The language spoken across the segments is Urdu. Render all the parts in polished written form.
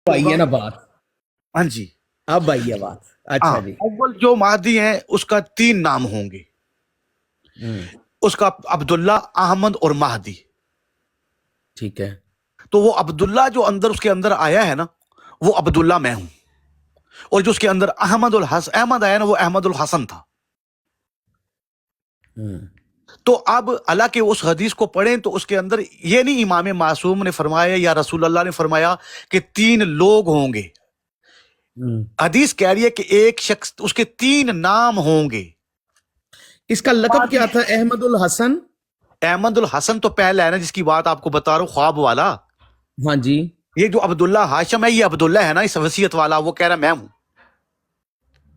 آئی ہے نا بات. ہاں جی اب آئی ہے بات. اچھا ہاں جی. اول جو مہدی ہیں اس کا 3 نام ہوں گے. اس کا عبداللہ، احمد اور مہدی. ٹھیک ہے. تو وہ عبداللہ جو اندر اس کے اندر آیا ہے نا، وہ عبداللہ میں ہوں. اور جو اس کے اندر احمد آیا نا، وہ احمد الحسن تھا. تو اب اللہ کے اس حدیث کو پڑھیں تو اس کے اندر یہ نہیں امام معصوم نے فرمایا یا رسول اللہ نے فرمایا کہ 3 لوگ ہوں گے. حدیث کہہ رہی ہے کہ ایک شخص، اس کے 3 نام ہوں گے. اس کا لقب کیا تھا؟ احمد الحسن. احمد الحسن تو پہلا ہے نا، جس کی بات آپ کو بتا رہا ہوں، خواب والا. ہاں جی. یہ جو عبداللہ ہاشم ہے، یہ عبداللہ ہے نا، اس وصیت والا، وہ کہہ رہا میں ہوں.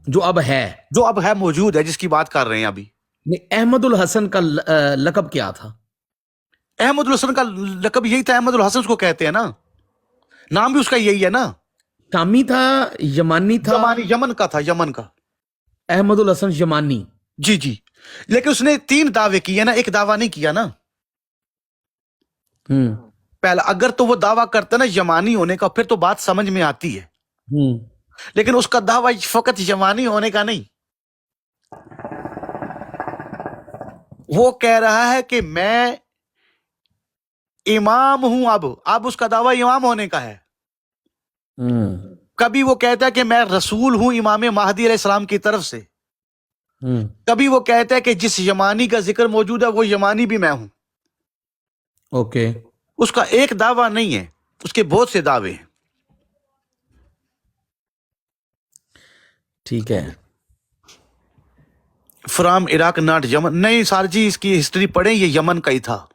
جو اب ہے. جو اب ہے، موجود ہے، جس کی بات کر رہے ہیں ابھی. نہیں، احمد الحسن کا لقب کیا تھا؟ احمد الحسن کا لقب یہی تھا، احمد الحسن اس کو کہتے ہیں نا، نام بھی اس کا یہی ہے نا. شامی تھا؟ یمانی تھا؟ یمن کا تھا، یمن کا. احمد الحسن یمانی. جی جی. لیکن اس نے 3 دعوے کیے نا، ایک دعویٰ نہیں کیا نا. پہلا اگر تو وہ دعویٰ کرتا نا یمانی ہونے کا، پھر تو بات سمجھ میں آتی ہے. لیکن اس کا دعویٰ فقط یمانی ہونے کا نہیں. وہ کہہ رہا ہے کہ میں امام ہوں. اب اس کا دعویٰ امام ہونے کا ہے. کبھی وہ کہتا ہے کہ میں رسول ہوں امام مہدی علیہ السلام کی طرف سے. کبھی وہ کہتا ہے کہ جس یمانی کا ذکر موجود ہے وہ یمانی بھی میں ہوں. اوکے. اس کا ایک دعویٰ نہیں ہے، اس کے بہت سے دعوے ہیں. ٹھیک ہے. فرام عراق ناٹ یمن. نہیں سار جی، اس کی ہسٹری پڑھیں، یہ یمن کا ہی تھا.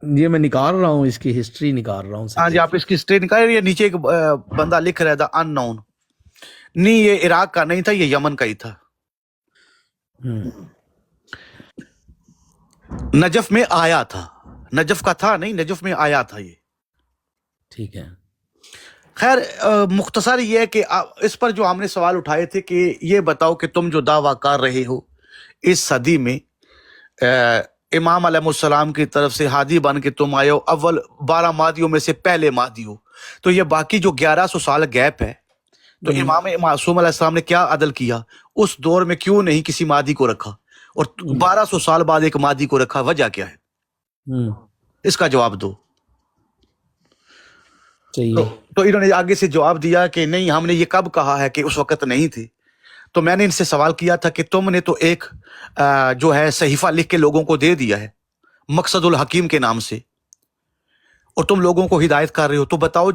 یہ میں نکال رہا ہوں، اس کی ہسٹری نکال رہا ہوں. ہاں جی، آپ اس کی ہسٹری نکال رہے ہیں. نیچے ایک بندہ لکھ رہا تھا ان نون. نہیں، یہ عراق کا نہیں تھا، یہ یمن کا ہی تھا. نجف میں آیا تھا. نجف کا تھا نہیں، نجف میں آیا تھا یہ. ٹھیک ہے. خیر، مختصر یہ ہے کہ اس پر جو ہم نے سوال اٹھائے تھے کہ یہ بتاؤ کہ تم جو دعویٰ کر رہے ہو اس صدی میں امام علیہ السلام کی طرف سے ہادی بن کے تم آئے ہو، اول 12 مہدیوں میں سے پہلے مہدی ہو، تو یہ باقی جو 1100 سال گیپ ہے، تو امام معصوم علیہ السلام نے کیا عدل کیا؟ اس دور میں کیوں نہیں کسی مہدی کو رکھا اور 1200 سال بعد ایک مہدی کو رکھا؟ وجہ کیا ہے؟ اس کا جواب دو. تو انہوں نے آگے سے جواب دیا کہ نہیں، ہم نے یہ کب کہا ہے کہ اس وقت نہیں تھے. تو میں نے ان سے سوال کیا تھا کہ تم نے تو ایک جو ہے صحیفہ لکھ کے لوگوں کو دے دیا ہے مقصد الحکیم کے نام سے، اور تم لوگوں کو ہدایت کر رہے ہو، تو بتاؤ